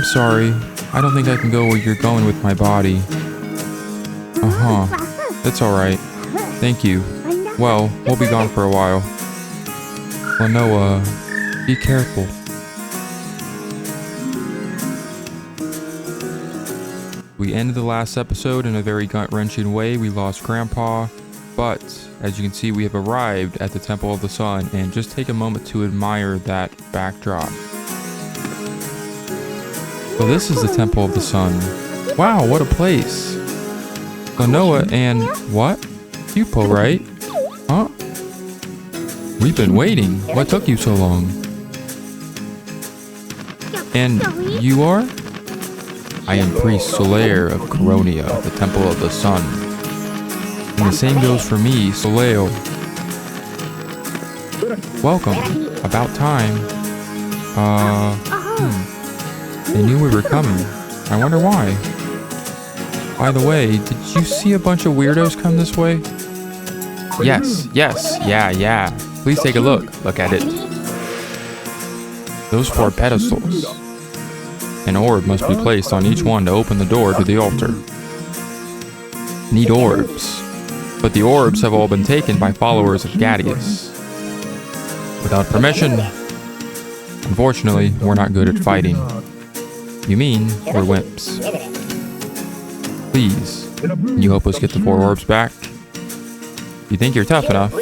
I'm sorry. I don't think I can go where you're going with my body. That's alright. Thank you. Well, we'll be gone for a while. Klonoa, be careful. We ended the last episode in a very gut-wrenching way. We lost Grandpa, but as you can see, we have arrived at the Temple of the Sun, and just take a moment to admire that backdrop. So this is the Temple of the Sun. Wow, what a place. Klonoa and what? Pupo, right? Huh? We've been waiting. What took you so long? And you are? I am Priest Solaire of Klonoa, the Temple of the Sun. And the same goes for me, Soleo. Welcome. About time. They knew we were coming. I wonder why. By the way, did you see a bunch of weirdos come this way? Yes, yeah. Please take a look. Look at it. Those 4 pedestals. An orb must be placed on each one to open the door to the altar. Need orbs. But the orbs have all been taken by followers of Ghadius. Without permission. Unfortunately, we're not good at fighting. You mean we're wimps. Please, can you help us get the 4 orbs back? You think you're tough enough?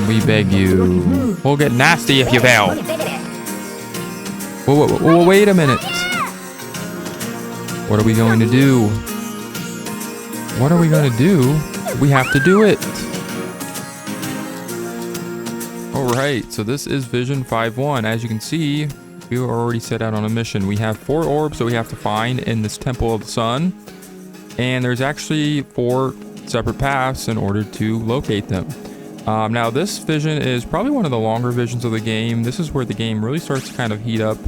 We beg you. We'll get nasty if you fail. Whoa, wait a minute. What are we going to do? What are we going to do? We have to do it. Alright, so this is Vision 5-1. As you can see, we were already set out on a mission. We have 4 orbs that we have to find in this Temple of the Sun. And there's actually 4 separate paths in order to locate them. Now this vision is probably one of the longer visions of the game. This is where the game really starts to kind of heat up.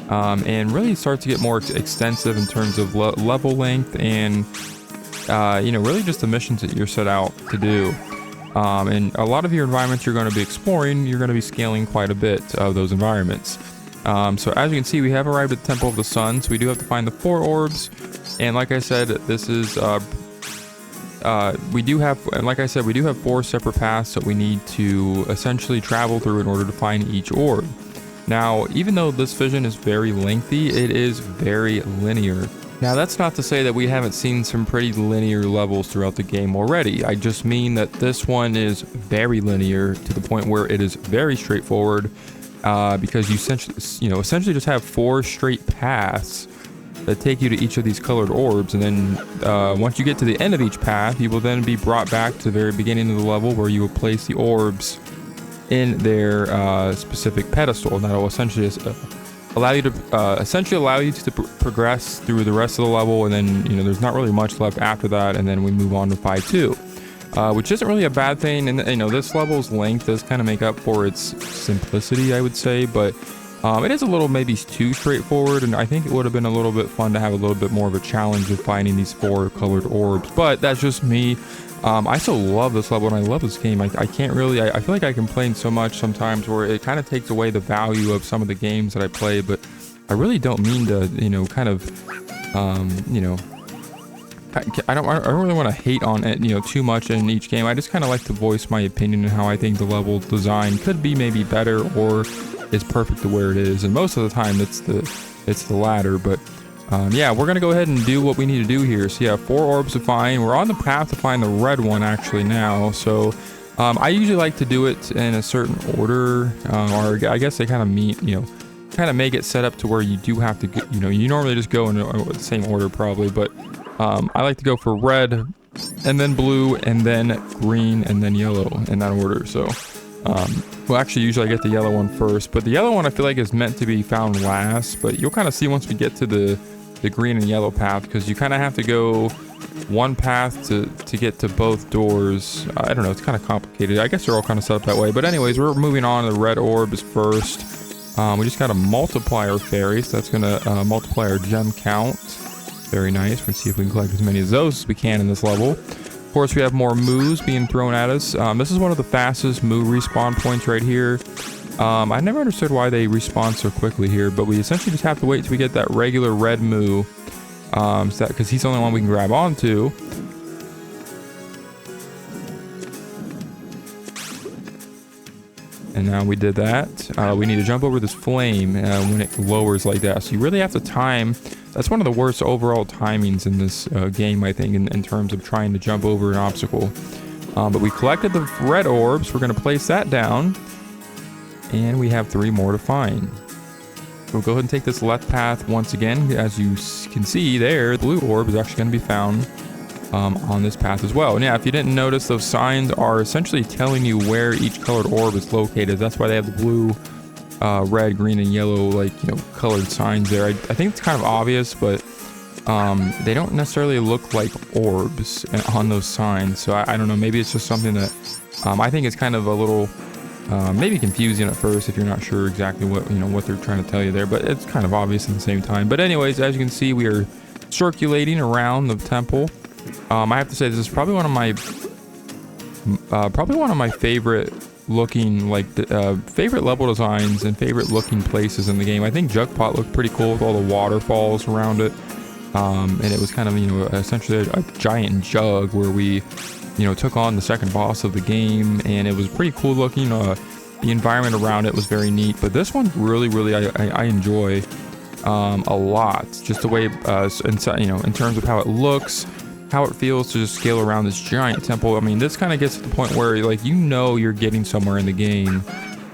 And really starts to get more extensive in terms of level length and, really just the missions that you're set out to do. And a lot of your environments you're going to be exploring, you're going to be scaling quite a bit of those environments. So as you can see, we have arrived at the Temple of the Sun, so we do have to find the 4 orbs. And like I said, this is, we do have 4 separate paths that we need to essentially travel through in order to find each orb. Now, even though this vision is very lengthy, it is very linear. Now, that's not to say that we haven't seen some pretty linear levels throughout the game already. I just mean that this one is very linear to the point where it is very straightforward, because you essentially just have 4 straight paths that take you to each of these colored orbs, and then once you get to the end of each path, you will then be brought back to the very beginning of the level where you will place the orbs in their specific pedestal, and that will essentially allow you to progress through the rest of the level. And then there's not really much left after that, and then we move on to 5-2, which isn't really a bad thing. And this level's length does kind of make up for its simplicity, I would say, but it is a little maybe too straightforward, and I think it would have been a little bit fun to have a little bit more of a challenge with finding these 4 colored orbs. But that's just me. I still love this level, and I love this game. I can't really, I feel like I complain so much sometimes where it kind of takes away the value of some of the games that I play, but I really don't mean to, I don't really want to hate on it, too much in each game. I just kind of like to voice my opinion on how I think the level design could be maybe better or is perfect to where it is. And most of the time it's the latter, but yeah, we're gonna go ahead and do what we need to do here. So yeah, 4 orbs to find. We're on the path to find the red one actually now. So I usually like to do it in a certain order, or I guess they kind of make it set up to where you do have to go, you normally just go in the same order probably, but I like to go for red and then blue and then green and then yellow in that order. So well, actually usually I get the yellow one first, but the yellow one I feel like is meant to be found last, but you'll kind of see once we get to the green and yellow path, because you kind of have to go one path to get to both doors. I don't know, it's kind of complicated. I guess they're all kind of set up that way, but anyways, we're moving on. The red orb is first. We just got to multiply our fairies, so that's gonna multiply our gem count. Very nice. We're gonna see if we can collect as many of those as we can in this level. Of course, we have more moves being thrown at us. This is one of the fastest move respawn points right here. I never understood why they respawn so quickly here, but we essentially just have to wait till we get that regular red moo, because he's the only one we can grab onto. And now we did that. We need to jump over this flame when it lowers like that. So you really have to time. That's one of the worst overall timings in this game, I think, in terms of trying to jump over an obstacle. But we collected the red orbs. We're going to place that down. And we have 3 more to find. We'll go ahead and take this left path once again. As you can see there, the blue orb is actually going to be found on this path as well. And yeah, if you didn't notice, those signs are essentially telling you where each colored orb is located. That's why they have the blue, red, green, and yellow, like, you know, colored signs there. I think it's kind of obvious, but they don't necessarily look like orbs on those signs. So I don't know, maybe it's just something that I think it's kind of a little maybe confusing at first if you're not sure exactly what, you know, what they're trying to tell you there, but it's kind of obvious at the same time. But anyways, as you can see, we are circulating around the temple. I have to say, this is probably one of my favorite looking, like, favorite level designs and favorite looking places in the game. I think Jugpot looked pretty cool with all the waterfalls around it, and it was kind of, you know, essentially a giant jug where we, you know, took on the second boss of the game, and it was pretty cool looking. The environment around it was very neat, but this one really I enjoy a lot. Just the way, you know, in terms of how it looks, how it feels to just scale around this giant temple. I mean, this kind of gets to the point where, like, you know, you're getting somewhere in the game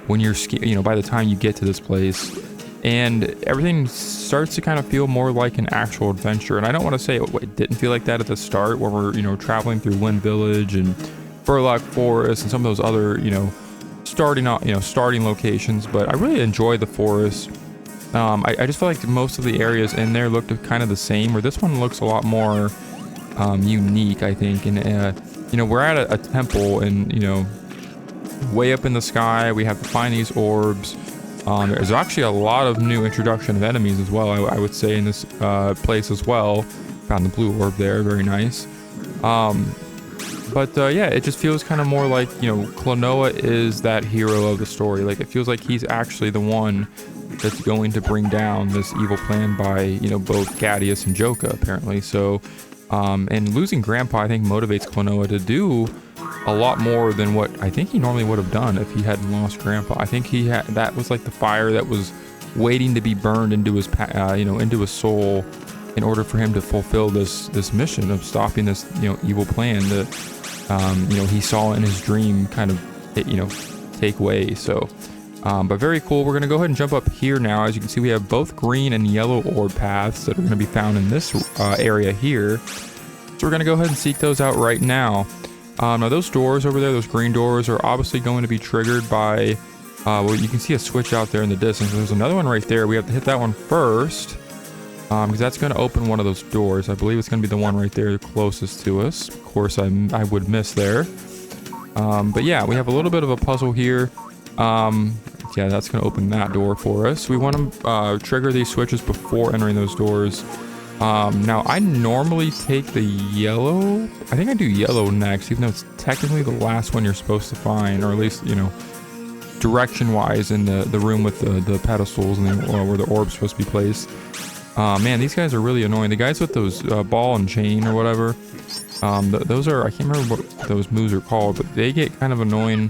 when you're, you know, by the time you get to this place, and everything starts to kind of feel more like an actual adventure. And I don't want to say it didn't feel like that at the start, where we're, you know, traveling through Wind Village and Burlock Forest and some of those other, you know, starting locations. But I really enjoy the forest. I just feel like most of the areas in there looked kind of the same, where this one looks a lot more unique, I think. And you know, we're at a temple, and, you know, way up in the sky we have to find these orbs. There's actually a lot of new introduction of enemies as well, I would say, in this place as well. Found the blue orb there, very nice. But yeah, it just feels kind of more like, you know, Klonoa is that hero of the story. Like, it feels like he's actually the one that's going to bring down this evil plan by, you know, both Ghadius and Joka, apparently. So and losing Grandpa, I think, motivates Klonoa to do a lot more than what I think he normally would have done if he hadn't lost Grandpa. I think he had, that was like the fire that was waiting to be burned into his you know, into his soul, in order for him to fulfill this mission of stopping this, you know, evil plan that you know, he saw in his dream kind of, you know, take way. So but very cool. We're gonna go ahead and jump up here now. As you can see, we have both green and yellow orb paths that are gonna be found in this area here. So we're gonna go ahead and seek those out right now. Now those doors over there, those green doors, are obviously going to be triggered by, well, you can see a switch out there in the distance. There's another one right there. We have to hit that one first, because that's going to open one of those doors. I believe it's going to be the one right there closest to us. Of course, I would miss there. But yeah, we have a little bit of a puzzle here. Yeah, that's going to open that door for us. We want to trigger these switches before entering those doors. Now I normally take the yellow. I think I do yellow next, even though it's technically the last one you're supposed to find, or at least, you know, direction wise, in the room with the pedestals and where the orb's supposed to be placed. Man, these guys are really annoying. The guys with those ball and chain or whatever, those are, I can't remember what those moves are called, but they get kind of annoying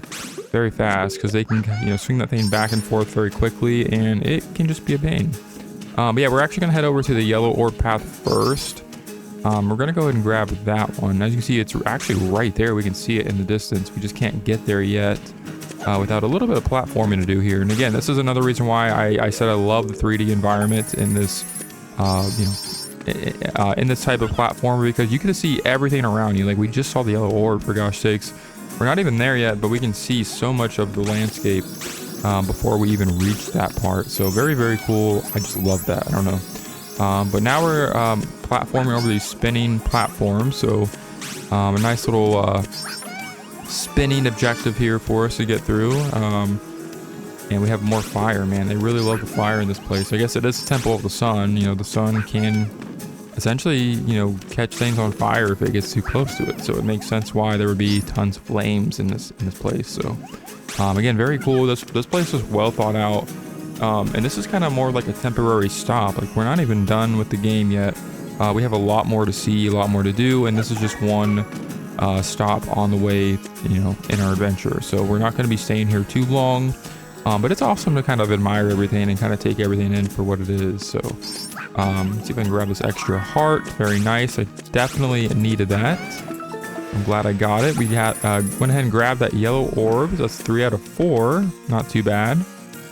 very fast, because they can, you know, swing that thing back and forth very quickly, and it can just be a pain. But yeah, we're actually going to head over to the yellow orb path first. We're going to go ahead and grab that one. As you can see, it's actually right there. We can see it in the distance. We just can't get there yet without a little bit of platforming to do here. And again, this is another reason why I said I love the 3D environment in this, you know, in this type of platform, because you can see everything around you. Like, we just saw the yellow orb, for gosh sakes. We're not even there yet, but we can see so much of the landscape before we even reach that part. So very cool. I just love that. I don't know. But now we're platforming over these spinning platforms. So a nice little spinning objective here for us to get through. And we have more fire, man. They really love the fire in this place. I guess it is the Temple of the Sun. You know, the sun can essentially, you know, catch things on fire if it gets too close to it. So it makes sense why there would be tons of flames in this place. So Again, very cool. This place is well thought out. And this is kind of more like a temporary stop. Like, we're not even done with the game yet. We have a lot more to see, a lot more to do, and this is just one stop on the way, you know, in our adventure. So we're not going to be staying here too long, but it's awesome to kind of admire everything and kind of take everything in for what it is. So let's see if I can grab this extra heart. Very nice. I definitely needed that. I'm glad I got it. We went ahead and grabbed that yellow orb. That's 3 out of 4. Not too bad.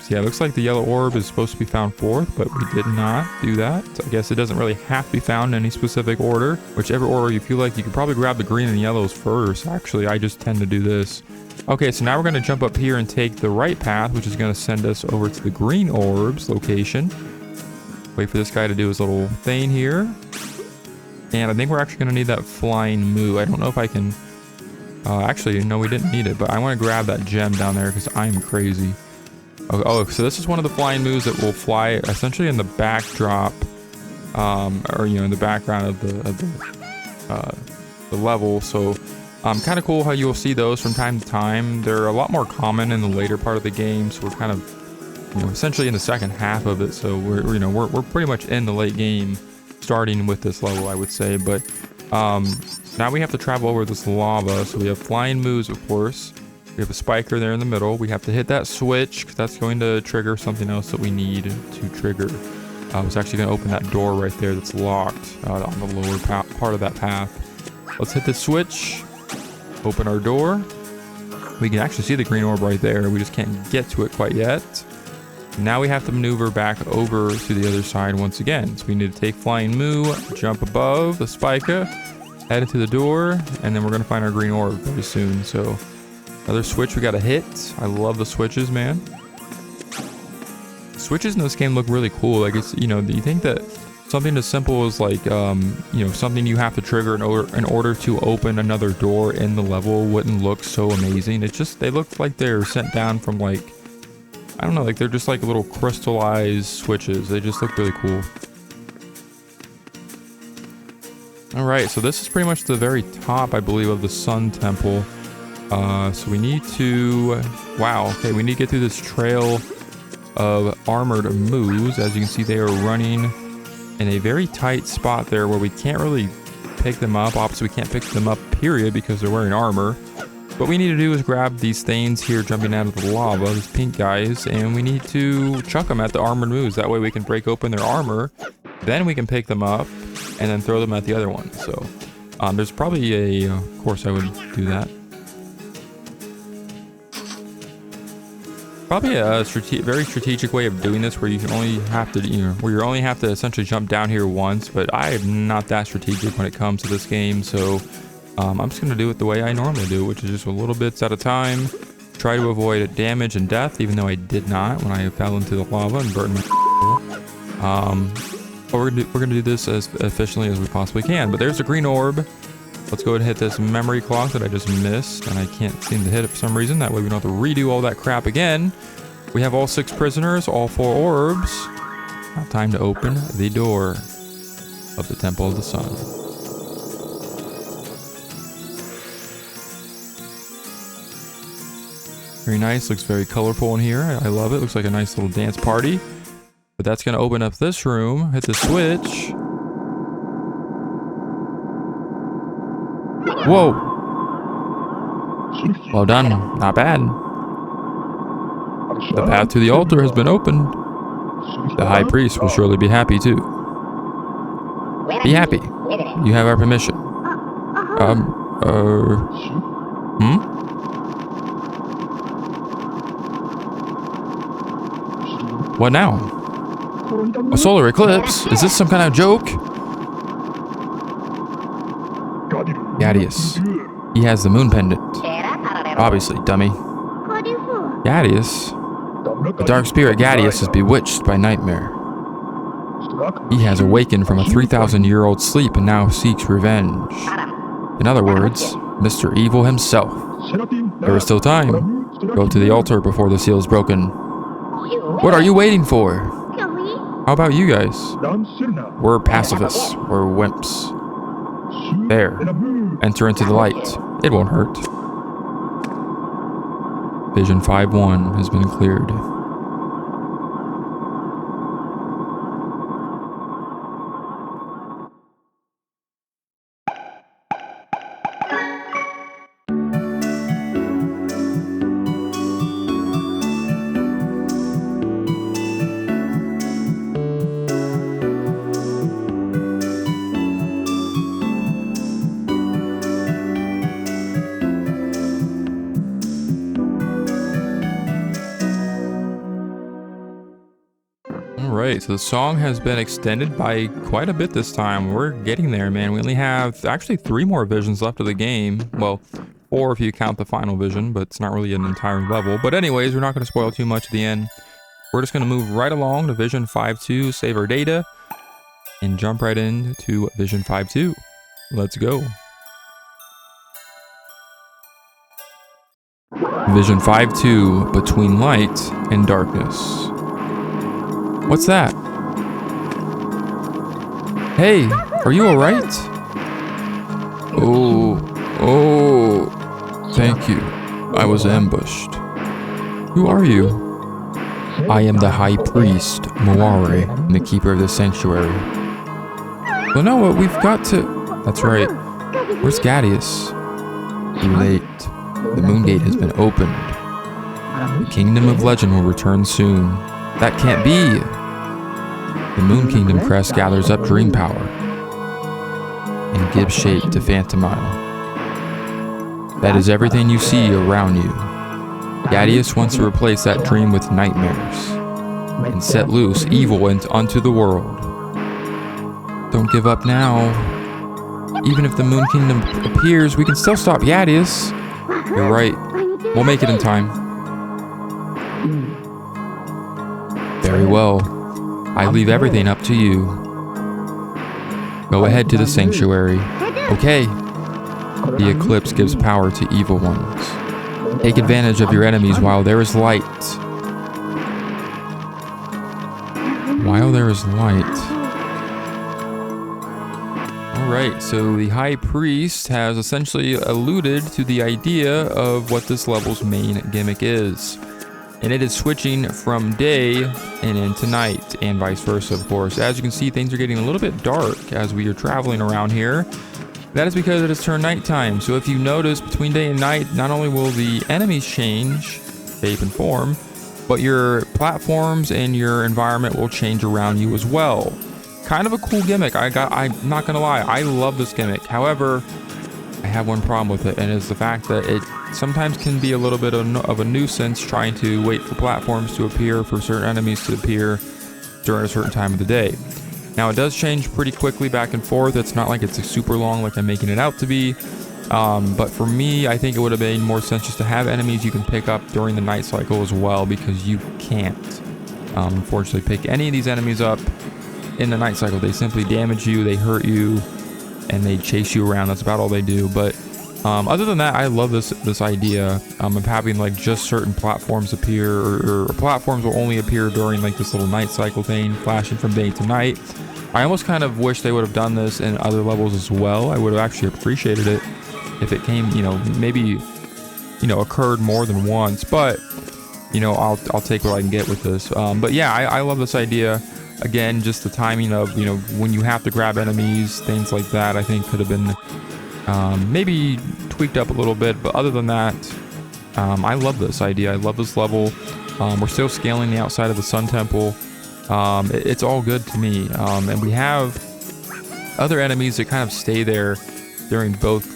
So yeah, it looks like the yellow orb is supposed to be found 4th, but we did not do that. So I guess it doesn't really have to be found in any specific order. Whichever order you feel like. You could probably grab the green and yellows first. Actually, I just tend to do this. Okay, so now we're going to jump up here and take the right path, which is going to send us over to the green orbs location. Wait for this guy to do his little thing here. And I think we're actually going to need that flying moo. I don't know if I can... actually, no, we didn't need it, but I want to grab that gem down there because I'm crazy. Oh, so this is one of the flying moves that will fly essentially in the backdrop, or, you know, in the background of the level. So kind of cool how you'll see those from time to time. They're a lot more common in the later part of the game, so we're kind of, you know, essentially in the second half of it. So we're pretty much in the late game, starting with this level, I would say. But now we have to travel over this lava. So we have flying moves, of course. We have a spiker there in the middle. We have to hit that switch because that's going to trigger something else that we need to trigger. It's actually going to open that door right there that's locked on the lower part of that path. Let's hit the switch. Open our door. We can actually see the green orb right there. We just can't get to it quite yet. Now we have to maneuver back over to the other side once again. So we need to take flying moo, jump above the spica, head into the door, and then we're going to find our green orb very soon. So... another switch we gotta hit. I love the switches, man. Switches in this game look really cool. Like, it's, you know, do you think that something as simple as like, you know, something you have to trigger in order to open another door in the level wouldn't look so amazing? It's just, they look like they're sent down from like, I don't know, like they're just like little crystallized switches. They just look really cool. All right, so this is pretty much the very top, I believe, of the Sun Temple. So we need to, wow, okay, we need to get through this trail of armored moos. As you can see, they are running in a very tight spot there where we can't really pick them up. Obviously, we can't pick them up, period, because they're wearing armor. What we need to do is grab these things here jumping out of the lava, these pink guys, and we need to chuck them at the armored moos. That way we can break open their armor, then we can pick them up, and then throw them at the other one. So there's probably of course I would do that. Probably a very strategic way of doing this, where you can only have to, you know, where you only have to essentially jump down here once. But I am not that strategic when it comes to this game, so I'm just gonna do it the way I normally do, which is just a little bits at a time. Try to avoid damage and death, even though I did not when I fell into the lava and burned my. But we're gonna do this as efficiently as we possibly can. But there's a green orb. Let's go ahead and hit this memory clock that I just missed, and I can't seem to hit it for some reason. That way we don't have to redo all that crap again. We have all 6 prisoners, all 4 orbs. Now time to open the door of the Temple of the Sun. Very nice, looks very colorful in here. I love it, looks like a nice little dance party. But that's gonna open up this room, hit the switch. Whoa! Well done. Not bad. The path to the altar has been opened. The high priest will surely be happy too. Be happy. You have our permission. What now? A solar eclipse? Is this some kind of joke? Ghadius. He has the moon pendant. Obviously, dummy. Ghadius? The dark spirit Ghadius is bewitched by nightmare. He has awakened from a 3,000-year-old sleep and now seeks revenge. In other words, Mr. Evil himself. There is still time. Go to the altar before the seal is broken. What are you waiting for? How about you guys? We're pacifists. We're wimps. There. Enter into the light. It won't hurt. Vision 5-1 has been cleared. Alright, so the song has been extended by quite a bit this time. We're getting there, man. We only have actually 3 more visions left of the game. Well, 4 if you count the final vision, but it's not really an entire level. But anyways, we're not going to spoil too much at the end. We're just going to move right along to Vision 5-2, save our data, and jump right into Vision 5-2. Let's go. Vision 5-2, Between Light and Darkness. What's that? Hey, are you alright? Oh, thank you. I was ambushed. Who are you? I am the High Priest, Moare, and the Keeper of the Sanctuary. Klonoa, we've got to... That's right. Where's Ghadius? Too late. The Moongate has been opened. The Kingdom of Legend will return soon. That can't be! The Moon Kingdom crest gathers up dream power and gives shape to Phantomile. That is everything you see around you. Ghadius wants to replace that dream with nightmares and set loose evil onto the world. Don't give up now. Even if the Moon Kingdom appears, we can still stop Ghadius. You're right. We'll make it in time. Very well. I leave everything up to you. Go ahead to the sanctuary. Okay. The eclipse gives power to evil ones. Take advantage of your enemies while there is light. While there is light. Alright, so the High Priest has essentially alluded to the idea of what this level's main gimmick is. And it is switching from day and into night, and vice versa, of course. As you can see, things are getting a little bit dark as we are traveling around here. That is because it has turned nighttime. So if you notice, between day and night, not only will the enemies change shape and form, but your platforms and your environment will change around you as well. Kind of a cool gimmick. I'm not gonna lie, I love this gimmick. However, I have one problem with it, and it's the fact that it sometimes can be a little bit of a nuisance trying to wait for platforms to appear, for certain enemies to appear during a certain time of the day. Now, it does change pretty quickly back and forth. It's not like it's super long like I'm making it out to be. But for me, I think it would have made more sense just to have enemies you can pick up during the night cycle as well, because you can't, unfortunately, pick any of these enemies up in the night cycle. They simply damage you, they hurt you, and they chase you around. That's about all they do. But other than that, I love this idea of having like just certain platforms appear, or platforms will only appear during like this little night cycle thing, flashing from day to night. I almost kind of wish they would have done this in other levels as well. I would have actually appreciated it if it came, maybe, occurred more than once. But, I'll take what I can get with this. But yeah, I love this idea. Again, just the timing of, when you have to grab enemies, things like that, I think could have been maybe tweaked up a little bit. But other than that, I love this idea. I love this level. We're still scaling the outside of the Sun Temple. It's all good to me. And we have other enemies that kind of stay there during both,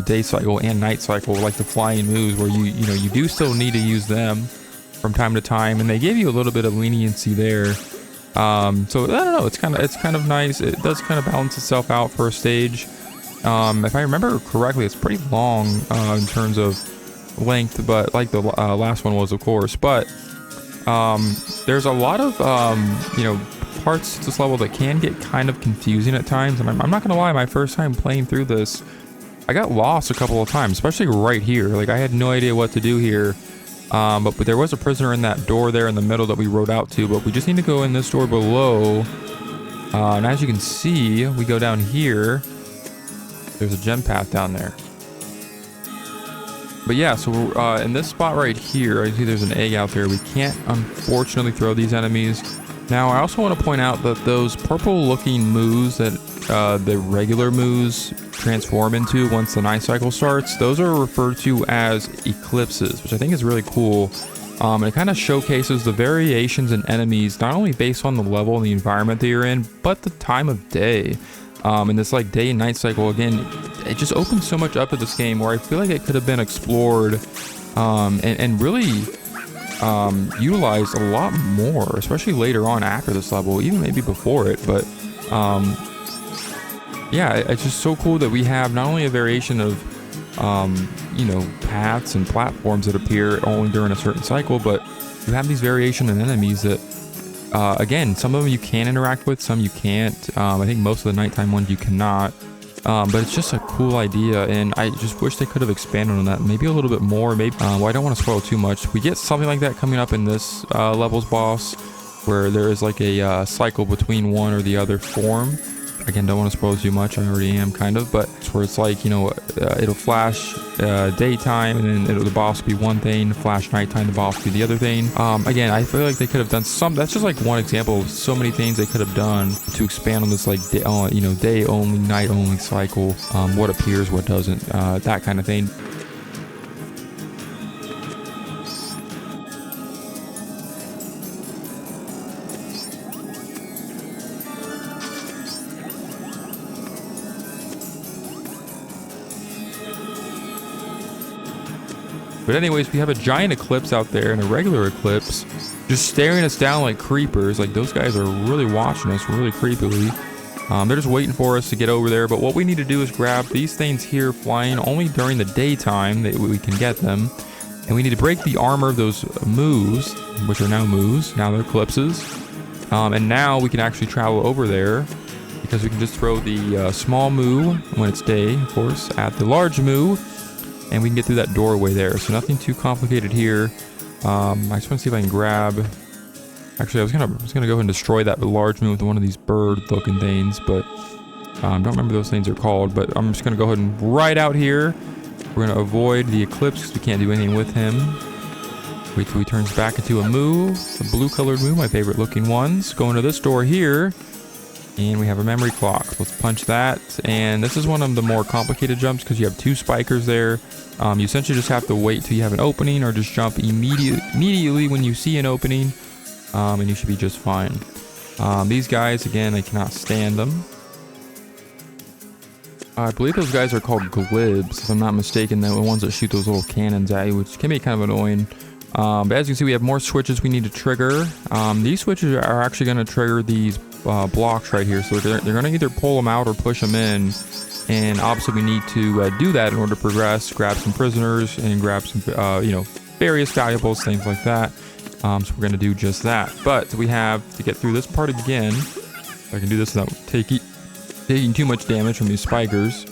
day cycle and night cycle, like the flying moves, where you do still need to use them from time to time, and they give you a little bit of leniency there. So I don't know, it's kind of nice. It does kind of balance itself out for a stage. If I remember correctly, it's pretty long in terms of length, but like the last one was, of course. But there's a lot of parts to this level that can get kind of confusing at times, and I'm not gonna lie, my first time playing through this, I got lost a couple of times, especially right here. Like, I had no idea what to do here. But there was a prisoner in that door there in the middle that we rode out to, but we just need to go in this door below. And as you can see, we go down here. There's a gem path down there. But yeah, so we're, in this spot right here, I see there's an egg out there. We can't unfortunately throw these enemies. Now, I also want to point out that those purple-looking moos that the regular moos transform into once the night cycle starts, those are referred to as eclipses, which I think is really cool. And it kind of showcases the variations in enemies, not only based on the level and the environment that you're in, but the time of day. And this like day and night cycle, again, it just opens so much up in this game where I feel like it could have been explored and really utilized a lot more, especially later on after this level, even maybe before it. But yeah, it's just so cool that we have not only a variation of you know, paths and platforms that appear only during a certain cycle, but you have these variation in enemies that again, some of them you can interact with, some you can't. I think most of the nighttime ones you cannot. But it's just a cool idea, and I just wish they could have expanded on that maybe a little bit more. Maybe well, I don't want to spoil too much. We get something like that coming up in this level's boss, where there is like a cycle between one or the other form. Again, don't want to spoil too much. I already am kind of, but it's where it's like, you know, it'll flash daytime, and then the boss will be one thing, flash nighttime, the boss will be the other thing. Again, I feel like they could have done some. That's just like one example of so many things they could have done to expand on this, like you know, day only, night only cycle. What appears, what doesn't, that kind of thing. But anyways, we have a giant eclipse out there and a regular eclipse just staring us down like creepers. Like, those guys are really watching us really creepily. They're just waiting for us to get over there. But what we need to do is grab these things here flying only during the daytime that we can get them. And we need to break the armor of those moos, which are now moos. Now they're eclipses. And now we can actually travel over there because we can just throw the small moo when it's day, of course, at the large moo. And we can get through that doorway there. So nothing too complicated here. I just want to see if I can grab... Actually, I was gonna go ahead and destroy that large moon with one of these bird-looking things, but don't remember those things are called. But I'm just gonna go ahead and ride out here. We're gonna avoid the eclipse because we can't do anything with him. Wait till he turns back into a moo, the blue-colored moo, my favorite-looking ones. Go into this door here. And we have a memory clock. Let's punch that. And this is one of the more complicated jumps because you have two spikers there. You essentially just have to wait till you have an opening or just jump immediately when you see an opening. And you should be just fine. These guys, again, I cannot stand them. I believe those guys are called glibs, if I'm not mistaken. They're the ones that shoot those little cannons at you, which can be kind of annoying. But as you can see, we have more switches we need to trigger. These switches are actually going to trigger these blocks right here, so they're going to either pull them out or push them in, and obviously we need to do that in order to progress, grab some prisoners and grab some you know, various valuables, things like that. So we're going to do just that, but we have to get through this part again. If I can do this without taking too much damage from these spikers.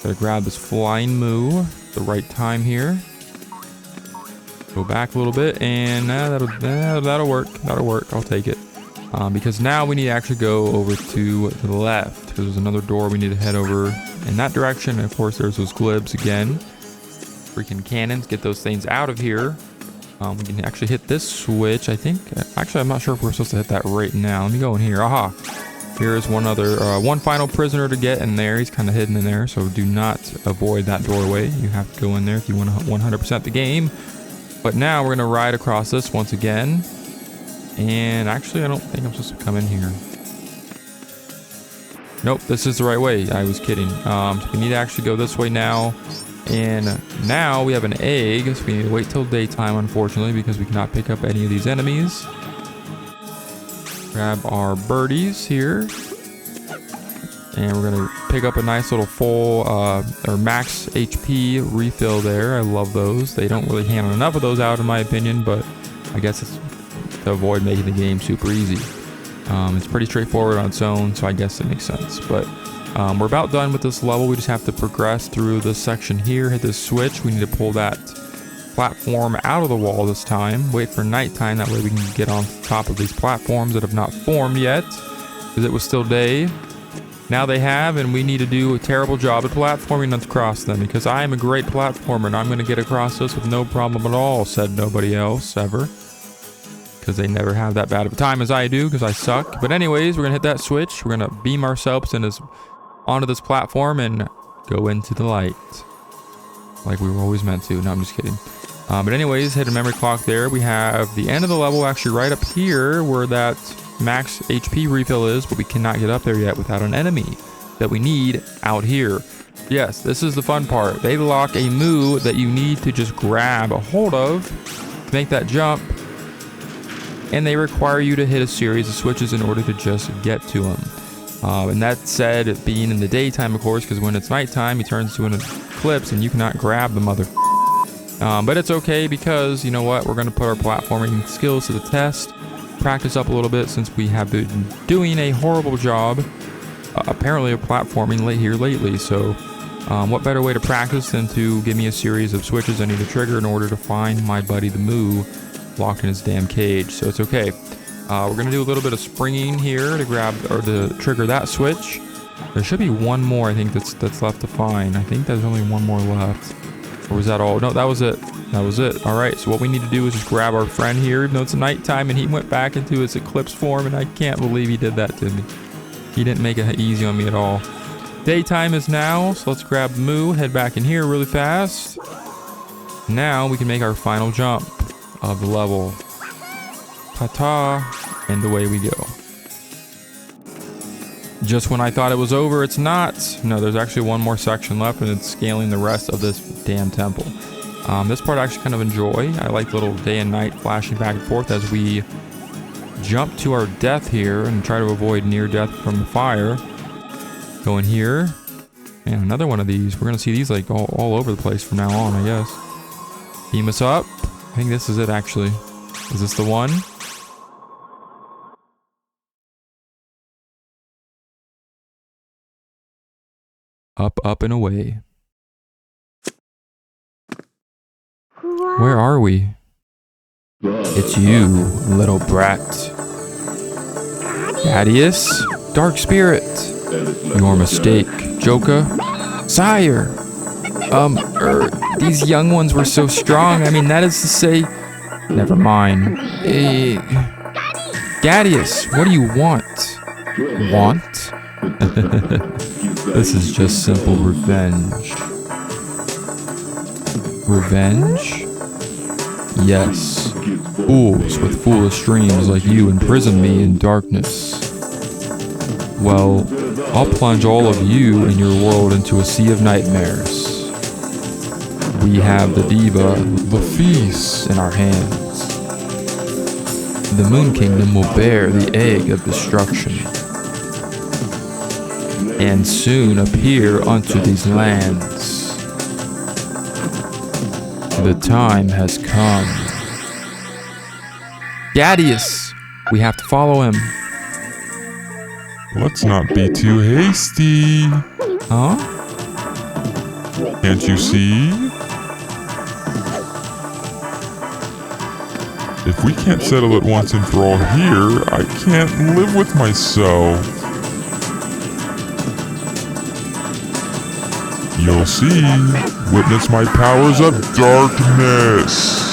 Gotta grab this flying moo at the right time here. Go back a little bit, and that'll work. I'll take it. Because now we need to actually go over to the left, because there's another door we need to head over in that direction. And of course, there's those glibs again. Freaking cannons, get those things out of here. We can actually hit this switch, I think. Actually, I'm not sure if we're supposed to hit that right now. Let me go in here. Aha! Here is one final prisoner to get in there. He's kind of hidden in there, so do not avoid that doorway. You have to go in there if you want to 100% the game. But now we're going to ride across this once again. And actually, I don't think I'm supposed to come in here. Nope, this is the right way. I was kidding. So we need to actually go this way now. And now we have an egg. So we need to wait till daytime, unfortunately, because we cannot pick up any of these enemies. Grab our birdies here. And we're going to pick up a nice little full or max HP refill there. I love those. They don't really handle enough of those out, in my opinion, but I guess it's to avoid making the game super easy. It's pretty straightforward on its own, so I guess it makes sense. But we're about done with this level. We just have to progress through this section here, hit this switch. We need to pull that platform out of the wall this time. Wait for nighttime, that way we can get on top of these platforms that have not formed yet, because it was still day. Now they have, and we need to do a terrible job at platforming across them, because I am a great platformer and I'm going to get across this with no problem at all, said nobody else ever. Because they never have that bad of a time as I do, because I suck. But anyways, we're going to hit that switch. We're going to beam ourselves onto this platform and go into the light. Like we were always meant to. No, I'm just kidding. But anyways, hit a memory clock there. We have the end of the level actually right up here where that max HP refill is, but we cannot get up there yet without an enemy that we need out here. Yes, this is the fun part. They lock a moo that you need to just grab a hold of to make that jump, and they require you to hit a series of switches in order to just get to them. And that said, being in the daytime, of course, because when it's nighttime, he turns to an eclipse and you cannot grab the mother. But it's okay, because you know what? We're going to put our platforming skills to the test. Practice up a little bit, since we have been doing a horrible job apparently of platforming lately. So what better way to practice than to give me a series of switches I need to trigger in order to find my buddy the moo locked in his damn cage. So it's okay. We're gonna do a little bit of springing here to grab or to trigger that switch. There should be one more, I think, that's left to find. I think there's only one more left. Or was that all? No, that was it. That was it. All right, so what we need to do is just grab our friend here, even though it's nighttime and he went back into his eclipse form, and I can't believe he did that to me. He didn't make it easy on me at all. Daytime is now, so let's grab Moo, head back in here really fast. Now we can make our final jump of the level. Ta-ta, and away we go. Just when I thought it was over, it's not. No, there's actually one more section left, and it's scaling the rest of this damn temple. This part I actually kind of enjoy. I like the little day and night flashing back and forth as we jump to our death here and try to avoid near death from the fire. Go in here. And another one of these. We're going to see these like all over the place from now on, I guess. Beam us up. I think this is it, actually. Is this the one? Up, up, and away. Where are we? It's you, little brat. Ghadius? Dark spirit. Your mistake, Joka. Sire! These young ones were so strong. I mean, that is to say... Never mind. Ghadius, what do you want? Want? This is just simple revenge. Revenge? Yes. Fools with foolish dreams like you imprison me in darkness. Well, I'll plunge all of you and your world into a sea of nightmares. We have the diva, the feast, in our hands. The Moon Kingdom will bear the egg of destruction, and soon appear unto these lands. The time has come. Ghadius! We have to follow him. Let's not be too hasty. Huh? Can't you see? If we can't settle it once and for all here, I can't live with myself. You'll see. Witness my powers of darkness.